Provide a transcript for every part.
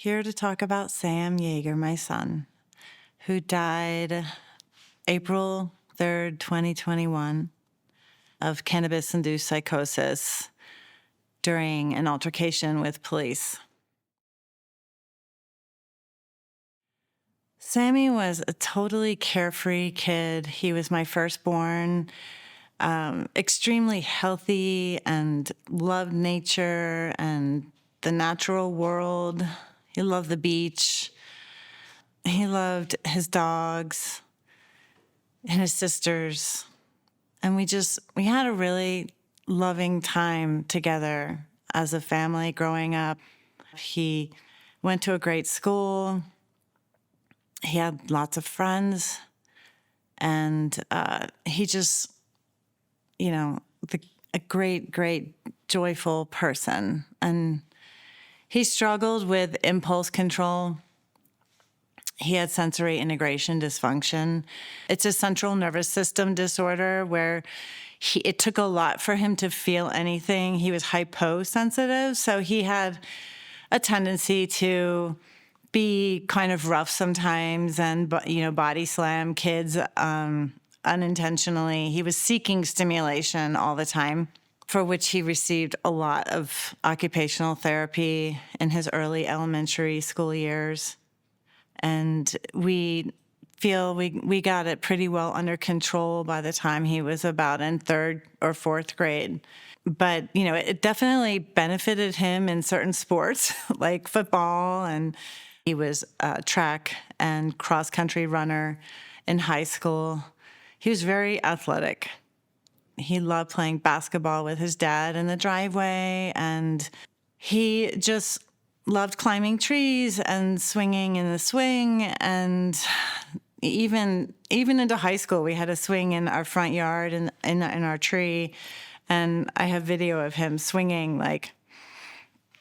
Here to talk about Sam Yeager, my son, who died April 3rd, 2021, of cannabis induced psychosis during an altercation with police. Sammy was a totally carefree kid. He was my firstborn, extremely healthy and loved nature and the natural world. He loved the beach. He loved his dogs and his sisters. And we had a really loving time together as a family growing up. He went to a great school. He had lots of friends. And he just, a great, great, joyful person. And he struggled with impulse control. He had sensory integration dysfunction. It's a central nervous system disorder where it took a lot for him to feel anything. He was hyposensitive, so he had a tendency to be kind of rough sometimes and, body slam kids unintentionally. He was seeking stimulation all the time, for which he received a lot of occupational therapy in his early elementary school years. And we feel we got it pretty well under control by the time he was about in third or fourth grade. But, it definitely benefited him in certain sports like football, and he was a track and cross-country runner in high school. He was very athletic. He loved playing basketball with his dad in the driveway, and he just loved climbing trees and swinging in the swing. And even into high school, we had a swing in our front yard and in our tree. And I have video of him swinging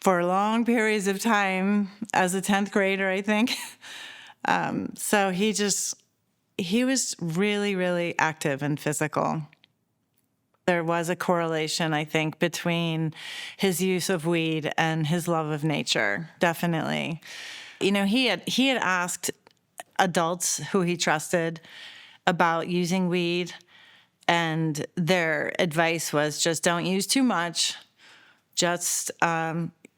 for long periods of time as a 10th grader, I think. So he was really, really active and physical. There was a correlation, I think, between his use of weed and his love of nature, definitely. He had asked adults who he trusted about using weed, and their advice was just don't use too much. Just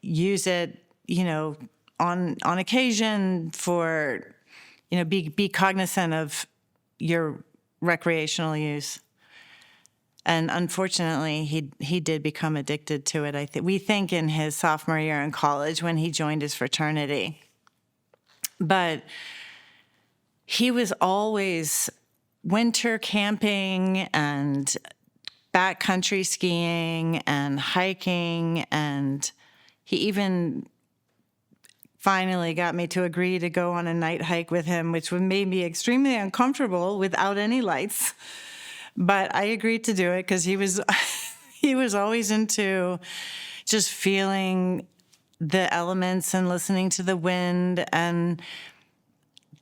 use it, on occasion for, be cognizant of your recreational use. And unfortunately, he did become addicted to it. We think in his sophomore year in college when he joined his fraternity. But he was always winter camping and backcountry skiing and hiking, and he even finally got me to agree to go on a night hike with him, which made me extremely uncomfortable without any lights. But I agreed to do it because he was always into just feeling the elements and listening to the wind and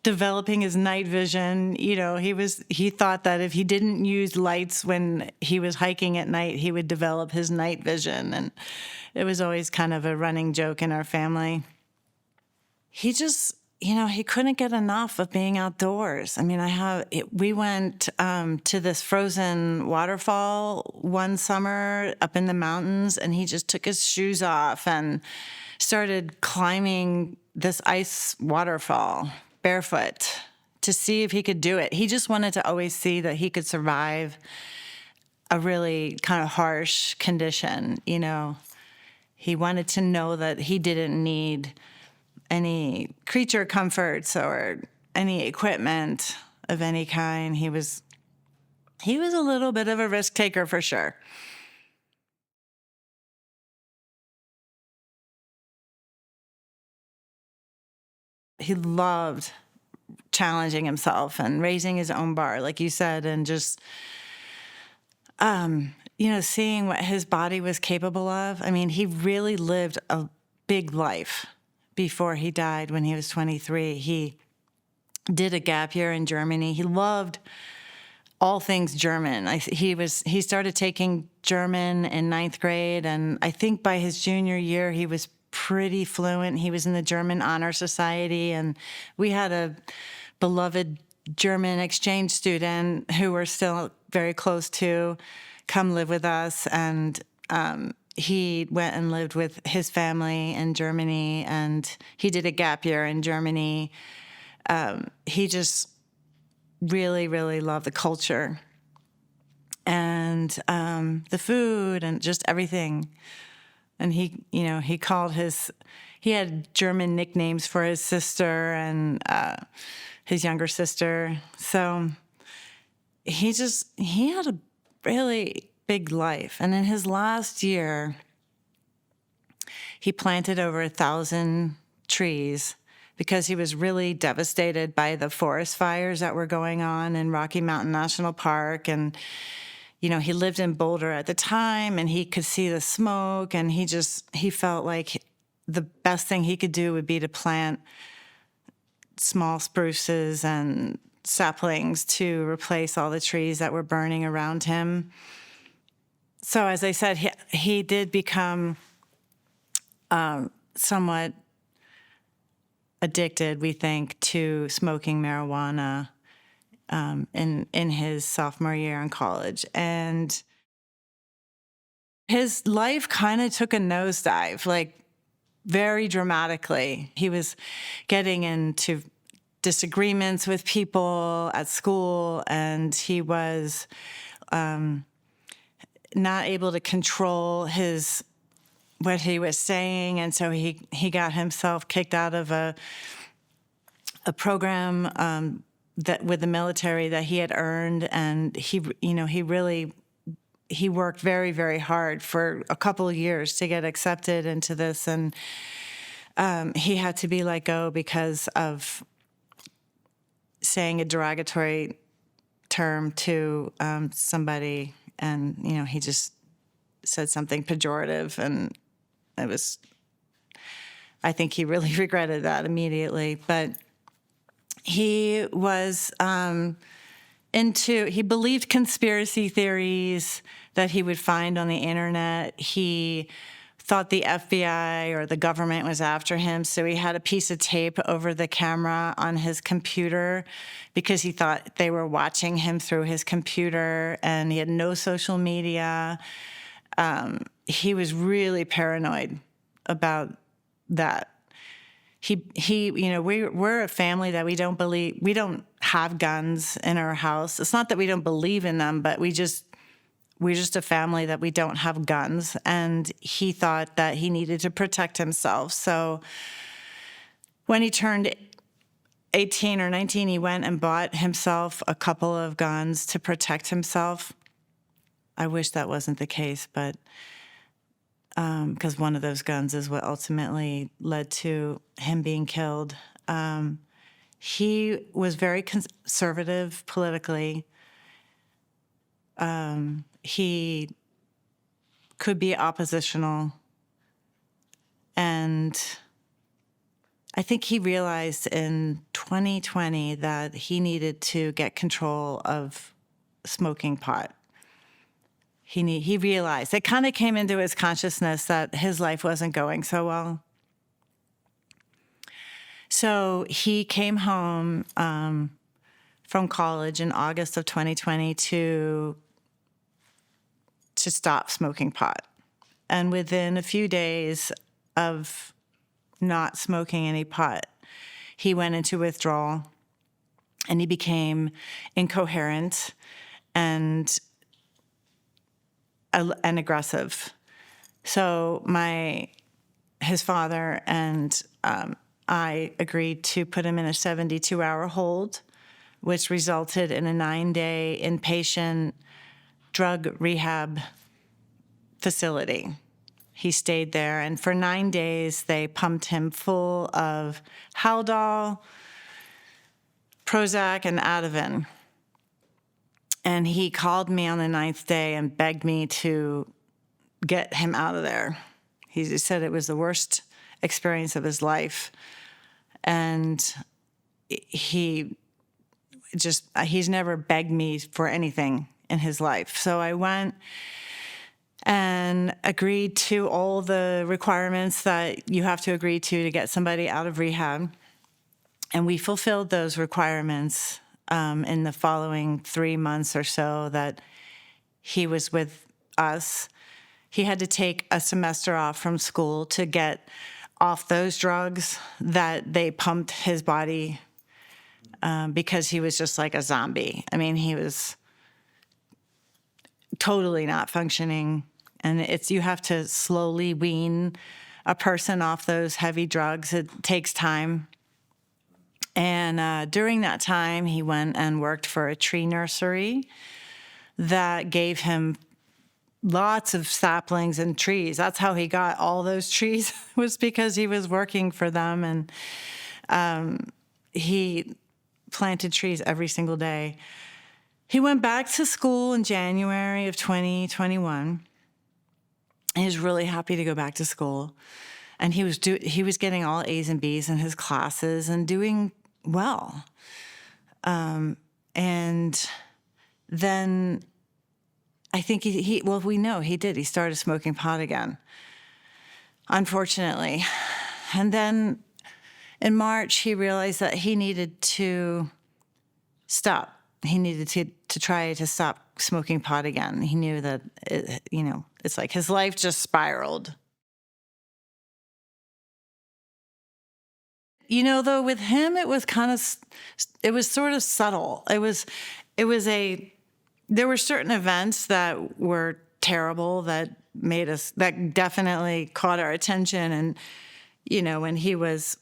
developing his night vision. He thought that if he didn't use lights when he was hiking at night, he would develop his night vision. And it was always kind of a running joke in our family. He just, he couldn't get enough of being outdoors. We went to this frozen waterfall one summer up in the mountains, and he just took his shoes off and started climbing this ice waterfall barefoot to see if he could do it. He just wanted to always see that he could survive a really kind of harsh condition, He wanted to know that he didn't need any creature comforts or any equipment of any kind. He was a little bit of a risk taker for sure. He loved challenging himself and raising his own bar, like you said, and just, seeing what his body was capable of. He really lived a big life before he died when he was 23. He did a gap year in Germany. He loved all things German. He started taking German in 9th grade, and I think by his junior year he was pretty fluent. He was in the German Honor Society, and we had a beloved German exchange student who we're still very close to come live with us. And he went and lived with his family in Germany, and he did a gap year in Germany. He just really, really loved the culture and the food and just everything. And he called he had German nicknames for his sister and his younger sister. So he had a really big life. And in his last year, he planted over 1,000 trees because he was really devastated by the forest fires that were going on in Rocky Mountain National Park. And, he lived in Boulder at the time, and he could see the smoke, and he felt like the best thing he could do would be to plant small spruces and saplings to replace all the trees that were burning around him. So as I said, he did become somewhat addicted, we think, to smoking marijuana in his sophomore year in college. And his life kind of took a nosedive, like very dramatically. He was getting into disagreements with people at school, and he was not able to control what he was saying, and so he got himself kicked out of a program that with the military that he had earned, and he worked very, very hard for a couple of years to get accepted into this, and he had to be let go because of saying a derogatory term to somebody, and he just said something pejorative, and I think he really regretted that immediately. But he was he believed conspiracy theories that he would find on the internet. He thought the FBI or the government was after him, so he had a piece of tape over the camera on his computer because he thought they were watching him through his computer, and he had no social media. He was really paranoid about that. We're a family that we don't have guns in our house. It's not that we don't believe in them, but we're just a family that we don't have guns. And he thought that he needed to protect himself. So when he turned 18 or 19, he went and bought himself a couple of guns to protect himself. I wish that wasn't the case, but because one of those guns is what ultimately led to him being killed. He was very conservative politically. He could be oppositional. And I think he realized in 2020 that he needed to get control of smoking pot. He realized, it kind of came into his consciousness that his life wasn't going so well. So he came home from college in August of 2020 to stop smoking pot. And within a few days of not smoking any pot, he went into withdrawal, and he became incoherent and aggressive. So his father and I agreed to put him in a 72-hour hold, which resulted in a 9-day inpatient drug rehab facility. He stayed there, and for 9 days, they pumped him full of Haldol, Prozac, and Ativan. And he called me on the 9th day and begged me to get him out of there. He said it was the worst experience of his life. And he's never begged me for anything in his life. So I went and agreed to all the requirements that you have to agree to get somebody out of rehab. And we fulfilled those requirements in the following 3 months or so that he was with us. He had to take a semester off from school to get off those drugs that they pumped his body because he was just like a zombie. I mean, he was totally not functioning. And you have to slowly wean a person off those heavy drugs. It takes time. And during that time, he went and worked for a tree nursery that gave him lots of saplings and trees. That's how he got all those trees, was because he was working for them. And he planted trees every single day. He went back to school in January of 2021. He was really happy to go back to school. And he was getting all A's and B's in his classes and doing well. And then I think we know he did. He started smoking pot again, unfortunately. And then in March, he realized that he needed to stop. He needed to try to stop smoking pot again. He knew that, it's like his life just spiraled. Though with him, it was sort of subtle. There were certain events that were terrible that definitely caught our attention. And, when he was,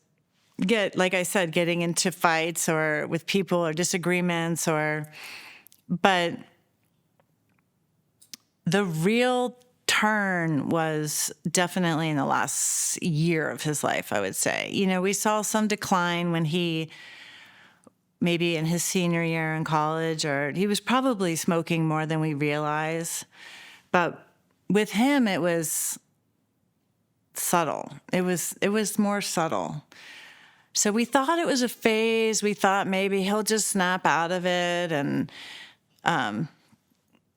like I said, getting into fights or with people or disagreements but the real turn was definitely in the last year of his life, I would say. We saw some decline when maybe in his senior year in college, or he was probably smoking more than we realize. But with him, it was subtle. It was more subtle. So we thought it was a phase. We thought maybe he'll just snap out of it, and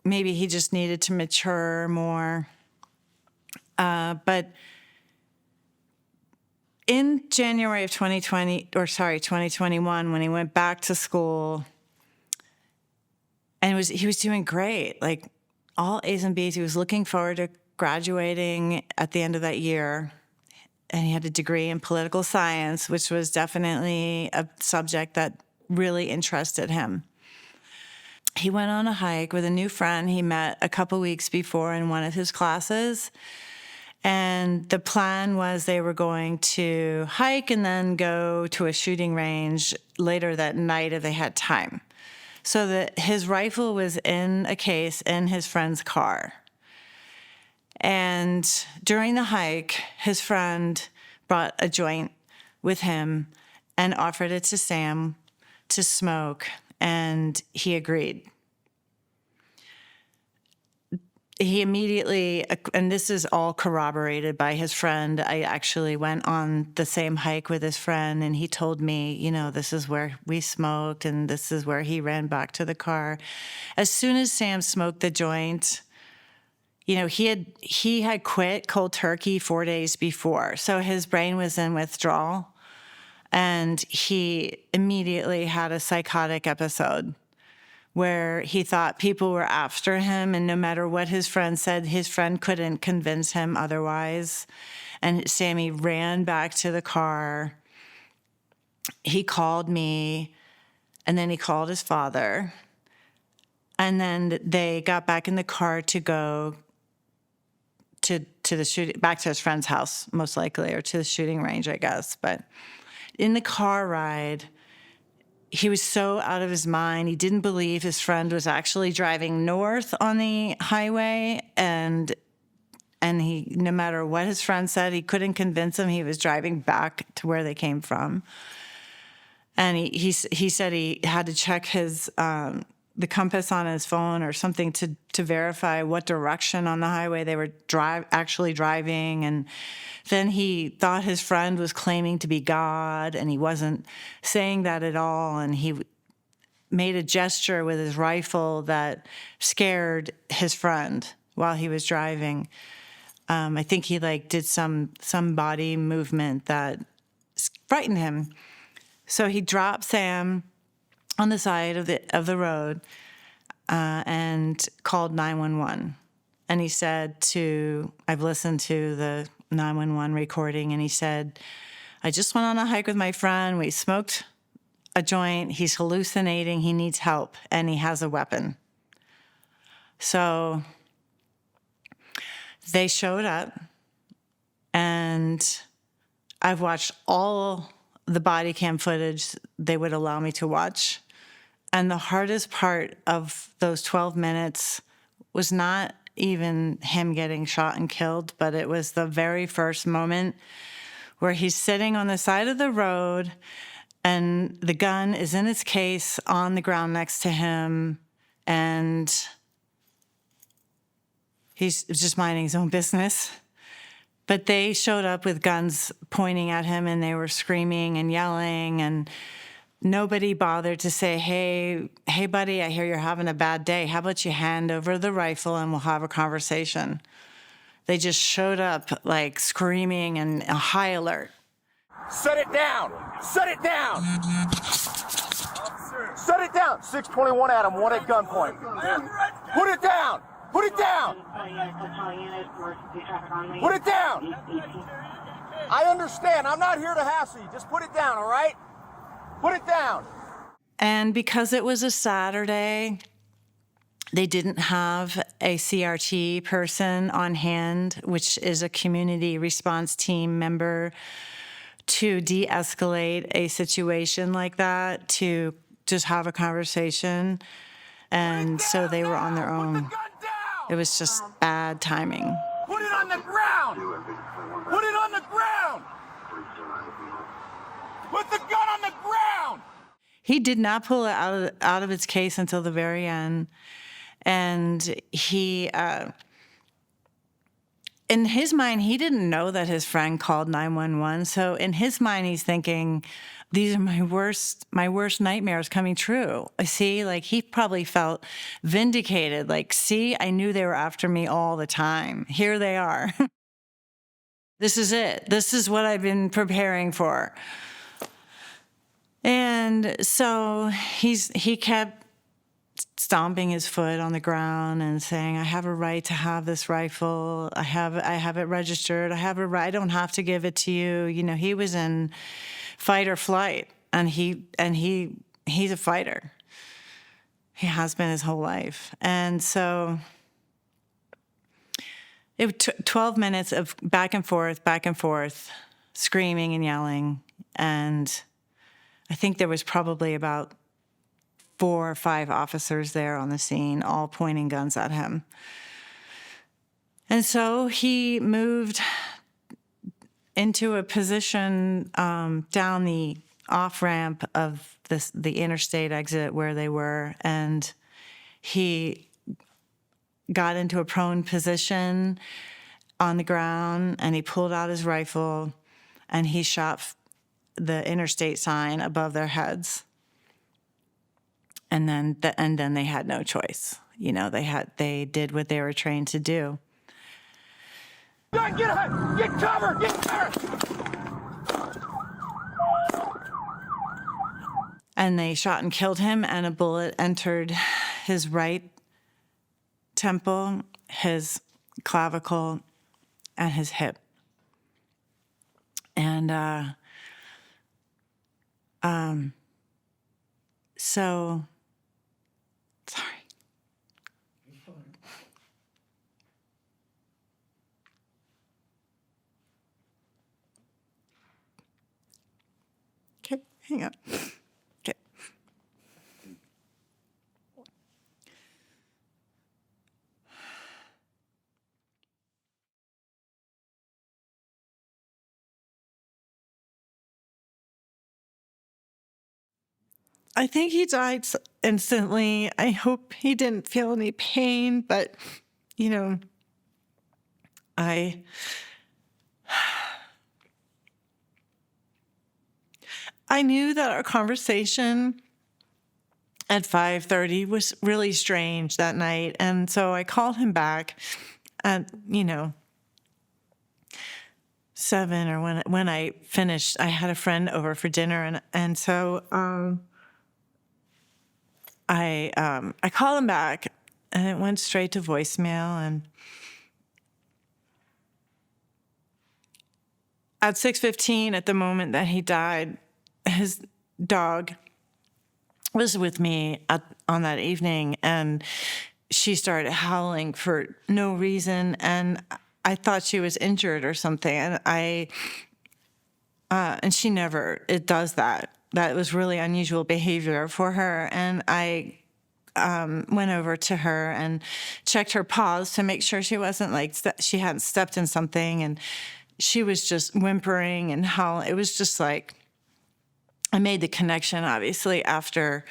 maybe he just needed to mature more. But in January of 2021, when he went back to school, and he was doing great, like all A's and B's. He was looking forward to graduating at the end of that year. And he had a degree in political science, which was definitely a subject that really interested him. He went on a hike with a new friend he met a couple weeks before in one of his classes. And the plan was they were going to hike and then go to a shooting range later that night if they had time. So that his rifle was in a case in his friend's car. And during the hike, his friend brought a joint with him and offered it to Sam to smoke, and he agreed. He immediately, and this is all corroborated by his friend. I actually went on the same hike with his friend, and he told me, this is where we smoked, and this is where he ran back to the car. As soon as Sam smoked the joint, he had quit cold turkey 4 days before, so his brain was in withdrawal, and he immediately had a psychotic episode where he thought people were after him, and no matter what his friend said, his friend couldn't convince him otherwise. And Sammy ran back to the car. He called me, and then he called his father, and then they got back in the car to go to the shooting, back to his friend's house, most likely, or to the shooting range, I guess. But in the car ride, he was so out of his mind. He didn't believe his friend was actually driving north on the highway, and he, no matter what his friend said, he couldn't convince him he was driving back to where they came from. And he said he had to check his the compass on his phone or something to verify what direction on the highway they were actually driving. And then he thought his friend was claiming to be God, and he wasn't saying that at all. And he made a gesture with his rifle that scared his friend. while he was driving. I think he did some body movement that frightened him. So he dropped Sam on the side of the road and called 911. And he said I've listened to the 911 recording, and he said, I just went on a hike with my friend. We smoked a joint. He's hallucinating. He needs help, and he has a weapon. So they showed up, and I've watched all the body cam footage they would allow me to watch. And the hardest part of those 12 minutes was not even him getting shot and killed, but it was the very first moment where he's sitting on the side of the road and the gun is in its case on the ground next to him, and he's just minding his own business. But they showed up with guns pointing at him, and they were screaming and yelling, and nobody bothered to say, hey, buddy, I hear you're having a bad day. How about you hand over the rifle and we'll have a conversation? They just showed up screaming and a high alert. Set it down! Set it down! Set it down! 621 Adam, one at gunpoint. Put it down! Put it down! Put it down! I understand. I'm not here to hassle you. Just put it down, all right? Put it down. And because it was a Saturday, they didn't have a CRT person on hand, which is a community response team member, to de-escalate a situation like that, to just have a conversation. And so they were on their own. It was just bad timing. Put it on the ground! Put it on the ground! Put the gun on the ground! He did not pull it out of its case until the very end. And he, in his mind, he didn't know that his friend called 911. So in his mind, he's thinking, these are my worst nightmares coming true. See, he probably felt vindicated. See, I knew they were after me all the time. Here they are. This is it. This is what I've been preparing for. And so he kept stomping his foot on the ground and saying, I have a right to have this rifle. I have it registered. I have a right. I don't have to give it to you. He was in fight or flight, and he's a fighter. He has been his whole life. And so it took 12 minutes of back and forth, screaming and yelling. And I think there was probably about 4 or 5 officers there on the scene, all pointing guns at him. And so he moved into a position down the off-ramp of the interstate exit where they were, and he got into a prone position on the ground, and he pulled out his rifle, and he shot the interstate sign above their heads. And then they had no choice. They did what they were trained to do. Get cover! Get cover! And they shot and killed him, and a bullet entered his right temple, his clavicle, and his hip. And so, sorry. Okay, hang on. Okay. I think he died instantly. I hope he didn't feel any pain, but, I knew that our conversation at 5:30 was really strange that night. And so I called him back at, 7, or when I finished. I had a friend over for dinner, and so I called him back, and it went straight to voicemail. And at 6:15, at the moment that he died, his dog was with me on that evening, and she started howling for no reason, and I thought she was injured or something, and and she never, it does that. That was really unusual behavior for her, and I went over to her and checked her paws to make sure she wasn't she hadn't stepped in something, and she was just whimpering and howling. It was just like, I made the connection, obviously, after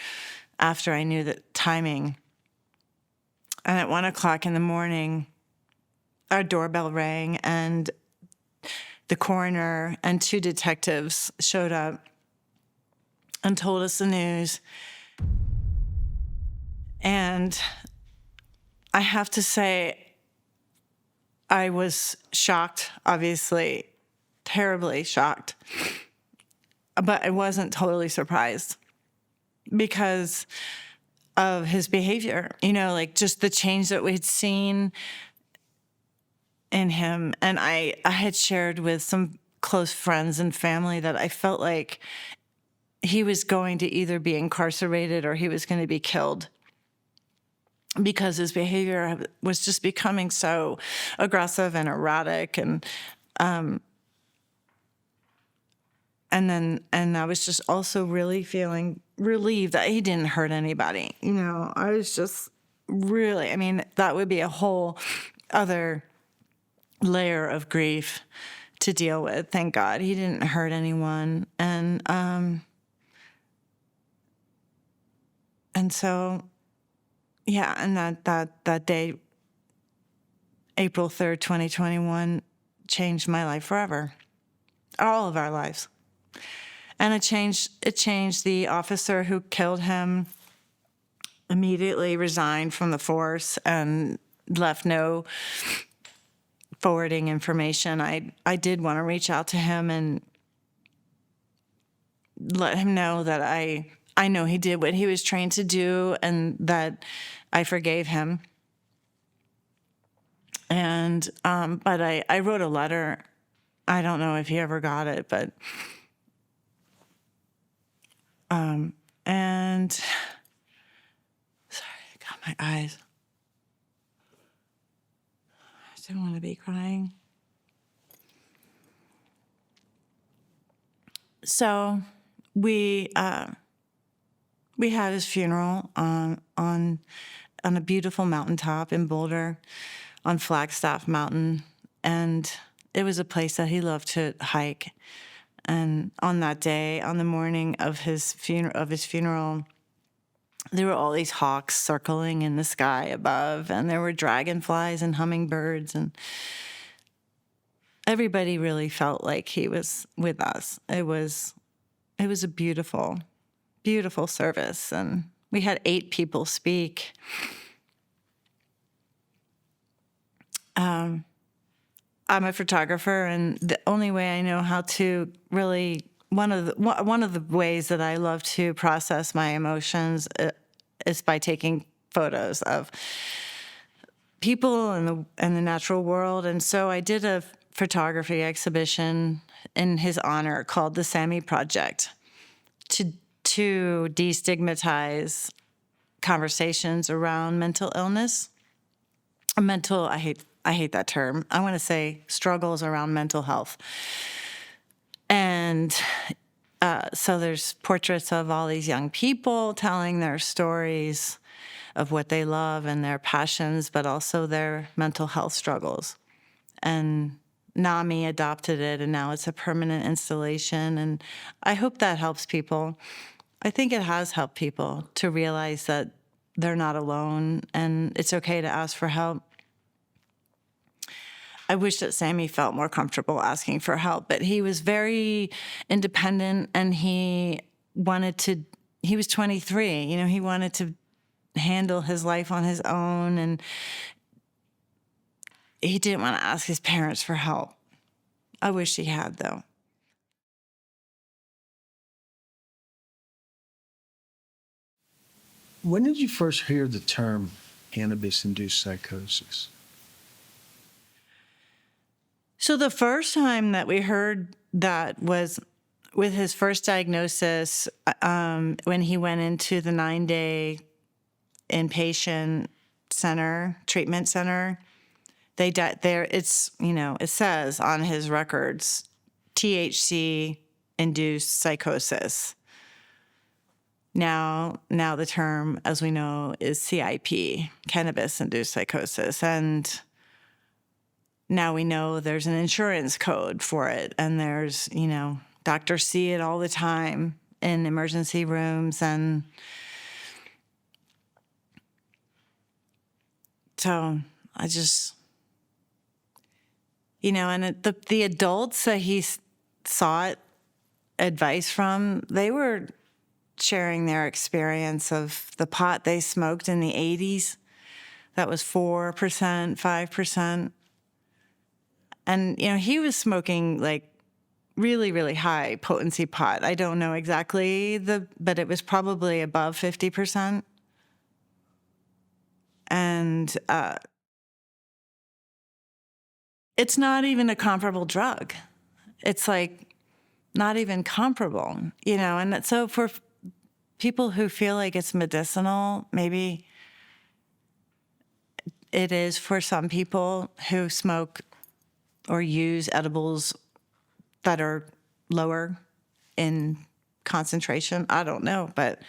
I knew the timing. And at 1:00 in the morning, our doorbell rang, and the coroner and 2 detectives showed up and told us the news. And I have to say, I was shocked, obviously, terribly shocked. But I wasn't totally surprised because of his behavior, like just the change that we'd seen in him. And I had shared with some close friends and family that I felt like he was going to either be incarcerated or he was going to be killed, because his behavior was just becoming so aggressive and erratic. And I was just also really feeling relieved that he didn't hurt anybody. I was just really, that would be a whole other layer of grief to deal with. Thank God he didn't hurt anyone. And so, yeah, and that day, April 3rd, 2021, changed my life forever. All of our lives. And it changed the officer who killed him. Immediately resigned from the force and left no forwarding information. I did want to reach out to him and let him know that I know he did what he was trained to do, and that I forgave him. And but I wrote a letter. I don't know if he ever got it, but and sorry, I got my eyes. I don't want to be crying. So we had his funeral on a beautiful mountaintop in Boulder, on Flagstaff Mountain, and it was a place that he loved to hike. And on that day, on the morning of his funeral, there were all these hawks circling in the sky above, and there were dragonflies and hummingbirds, and everybody really felt like he was with us. It was a beautiful, beautiful service, and we had 8 people speak. I'm a photographer, and the only way I know how to really, one of the ways that I love to process my emotions is by taking photos of people in the natural world. And so I did a photography exhibition in his honor called the Sammy Project, to destigmatize conversations around mental illness. I hate that term. I want to say struggles around mental health. And so there's portraits of all these young people telling their stories of what they love and their passions, but also their mental health struggles. And NAMI adopted it, and now it's a permanent installation. And I hope that helps people. I think it has helped people to realize that they're not alone, and it's okay to ask for help. I wish that Sammy felt more comfortable asking for help, but he was very independent, and he wanted to he was 23. You know, he wanted to handle his life on his own, and he didn't want to ask his parents for help. I wish he had, though. When did you first hear the term cannabis-induced psychosis? So the first time that we heard that was with his first diagnosis, when he went into the 9-day inpatient center, treatment center. It says on his records, THC induced psychosis. Now the term, as we know, is CIP, cannabis induced psychosis. And now we know there's an insurance code for it. And there's, doctors see it all the time in emergency rooms. And so I just, and the adults that he sought advice from, they were sharing their experience of the pot they smoked in the 80s. That was 4%, 5%. And, he was smoking like really, really high potency pot. I don't know exactly but it was probably above 50%. And it's not even a comparable drug. It's like not even comparable, and so for people who feel like it's medicinal, maybe it is for some people who smoke or use edibles that are lower in concentration. I don't know, but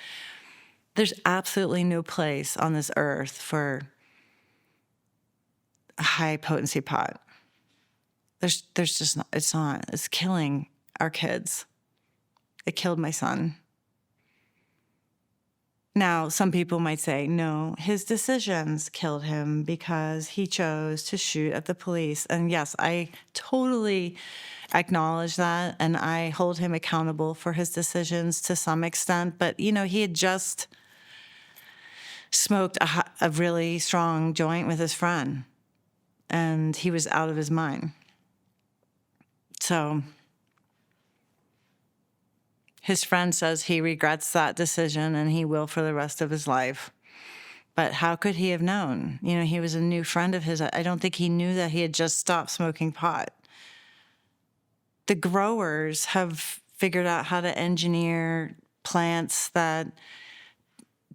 there's absolutely no place on this earth for a high potency pot. There's just not, it's not. It's killing our kids. It killed my son. Now, some people might say, no, his decisions killed him because he chose to shoot at the police. And yes, I totally acknowledge that, and I hold him accountable for his decisions to some extent. But, he had just smoked a really strong joint with his friend, and he was out of his mind. So his friend says he regrets that decision and he will for the rest of his life. But how could he have known? He was a new friend of his. I don't think he knew that he had just stopped smoking pot. The growers have figured out how to engineer plants that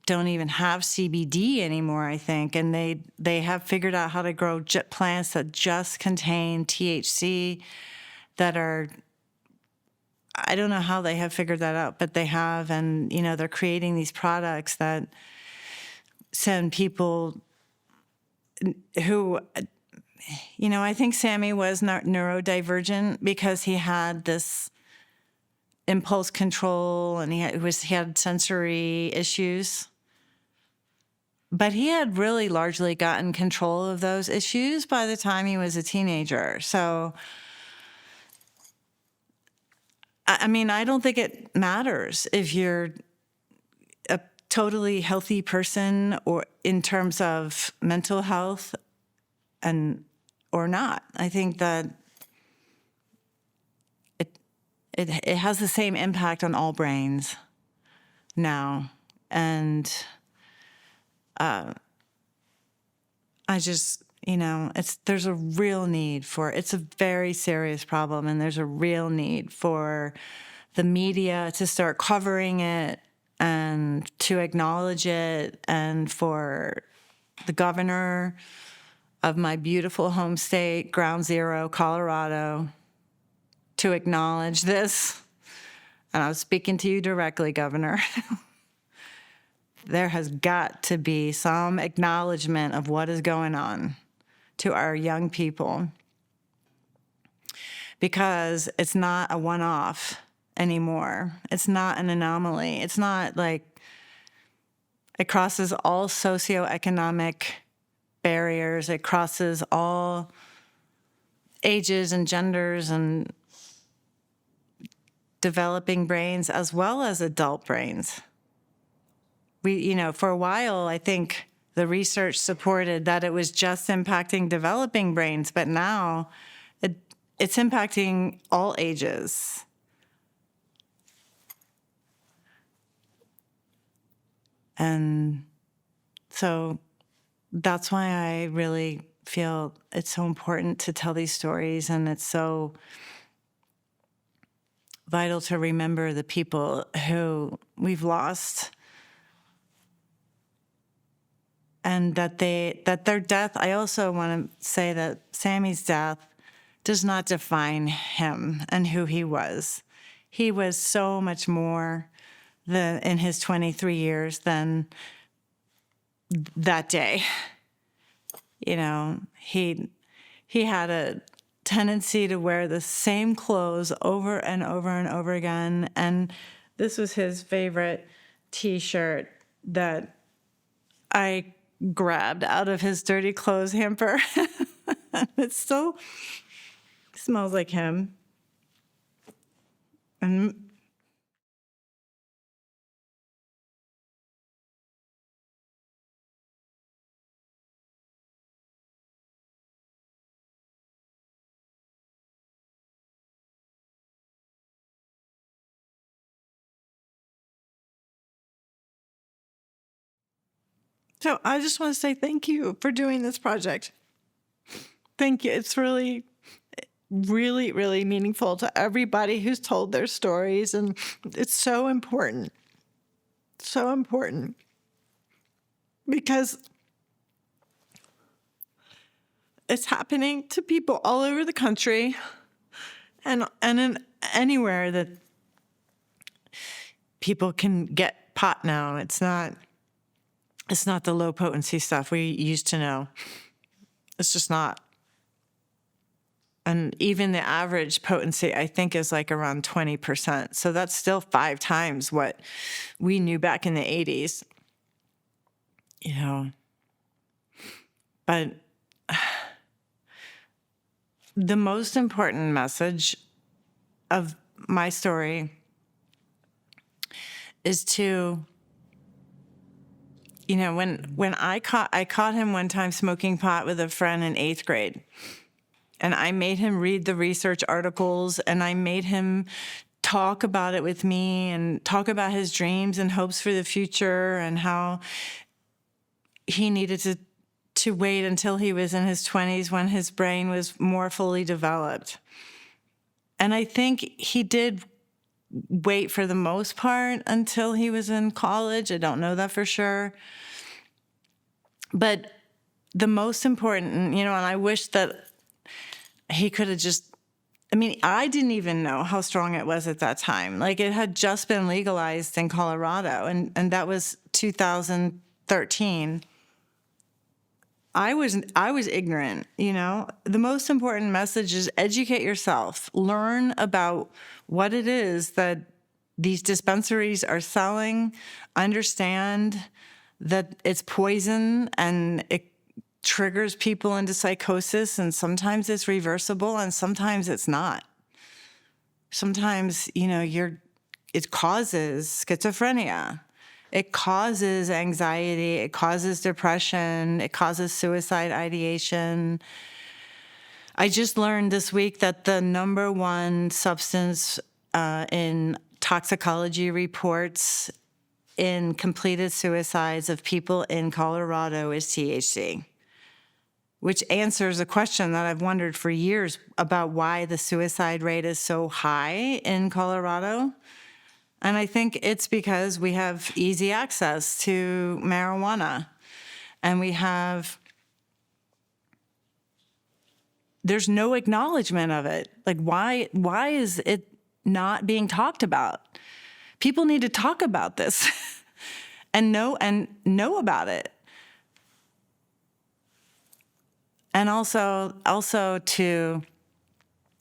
don't even have CBD anymore, I think. And they have figured out how to grow plants that just contain THC that are, I don't know how they have figured that out, but they have. And, they're creating these products that send people who, I think Sammy was neurodivergent because he had this impulse control and he had sensory issues. But he had really largely gotten control of those issues by the time he was a teenager. So, I don't think it matters if you're a totally healthy person or in terms of mental health or not. I think that it has the same impact on all brains now. And I just, there's a real need it's a very serious problem, and there's a real need for the media to start covering it and to acknowledge it, and for the governor of my beautiful home state, Ground Zero, Colorado, to acknowledge this. And I was speaking to you directly, Governor. There has got to be some acknowledgement of what is going on to our young people, because it's not a one-off anymore. It's not an anomaly. It's not like it crosses all socioeconomic barriers. It crosses all ages and genders and developing brains as well as adult brains. For a while, I think the research supported that it was just impacting developing brains, but now it's impacting all ages. And so that's why I really feel it's so important to tell these stories, and it's so vital to remember the people who we've lost, and that their death. I also want to say that Sammy's death does not define him and who he was. He was so much more in his 23 years than that day. He had a tendency to wear the same clothes over and over and over again. And this was his favorite T-shirt that I grabbed out of his dirty clothes hamper. It still smells like him. And so I just want to say thank you for doing this project. Thank you. It's really, really, really meaningful to everybody who's told their stories, and it's so important. So important. Because it's happening to people all over the country and in anywhere that people can get pot now. It's not the low potency stuff we used to know. It's just not. And even the average potency, I think, is like around 20%. So that's still 5 times what we knew back in the 80s. But the most important message of my story is to, when I caught him one time smoking pot with a friend in 8th grade. And I made him read the research articles, and I made him talk about it with me and talk about his dreams and hopes for the future and how he needed to wait until he was in his 20s when his brain was more fully developed. And I think he did wait for the most part until he was in college. I don't know that for sure. But the most important, and I wish that he could have I didn't even know how strong it was at that time. Like, it had just been legalized in Colorado, and that was 2013. I was ignorant, The most important message is educate yourself. Learn about what it is that these dispensaries are selling. Understand that it's poison and it triggers people into psychosis, and sometimes it's reversible and sometimes it's not. Sometimes, it causes schizophrenia. It causes anxiety. It causes depression. It causes suicide ideation. I just learned this week that the number one substance in toxicology reports in completed suicides of people in Colorado is THC, which answers a question that I've wondered for years about why the suicide rate is so high in Colorado. And I think it's because we have easy access to marijuana, and there's no acknowledgement of it. Like, why is it not being talked about? People need to talk about this and know about it. And also to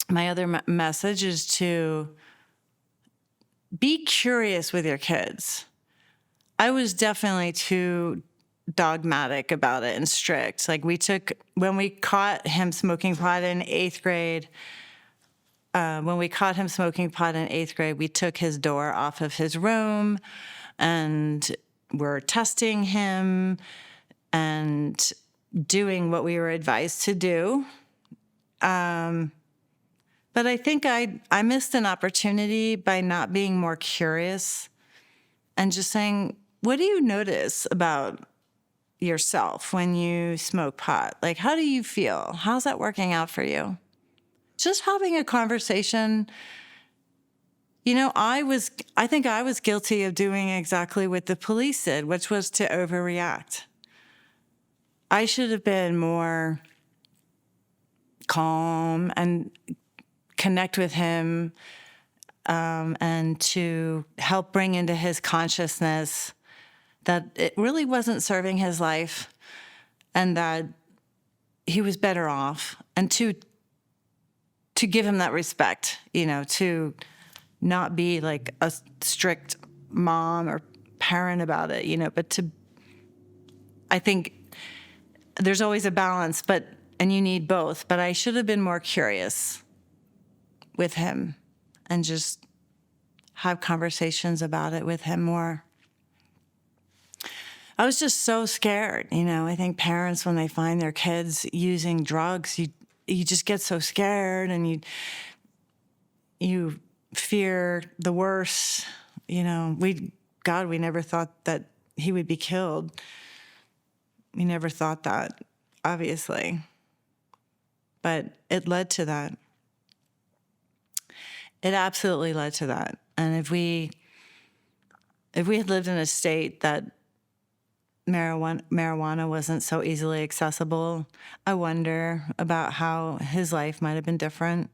my other message is to be curious with your kids. I was definitely too dogmatic about it and strict. Like, when we caught him smoking pot in 8th grade, we took his door off of his room, and were testing him and doing what we were advised to do. But I think I missed an opportunity by not being more curious and just saying, what do you notice about yourself when you smoke pot? Like, how do you feel? How's that working out for you? Just having a conversation. You know, I think I was guilty of doing exactly what the police did, which was to overreact. I should have been more calm and connect with him, and to help bring into his consciousness that it really wasn't serving his life and that he was better off, and to give him that respect, you know, to not be like a strict mom or parent about it, you know, but I think there's always a balance, and you need both, but I should have been more curious with him and just have conversations about it with him more. I was just so scared, you know. I think parents, when they find their kids using drugs, you just get so scared, and you fear the worst. You know, we never thought that he would be killed. We never thought that, obviously. But it led to that. It absolutely led to that. And if we had lived in a state that marijuana wasn't so easily accessible, I wonder about how his life might have been different.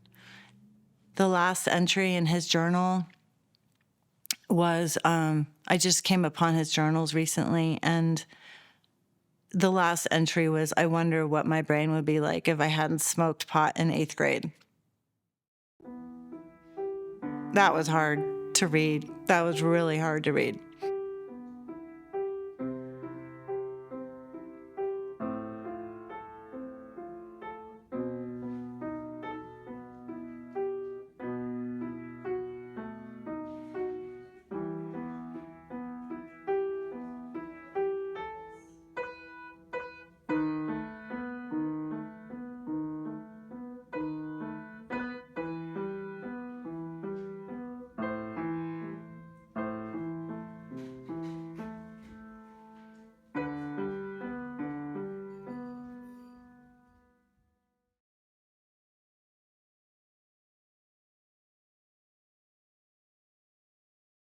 The last entry in his journal was, I just came upon his journals recently, and the last entry was, I wonder what my brain would be like if I hadn't smoked pot in 8th grade. That was hard to read. That was really hard to read.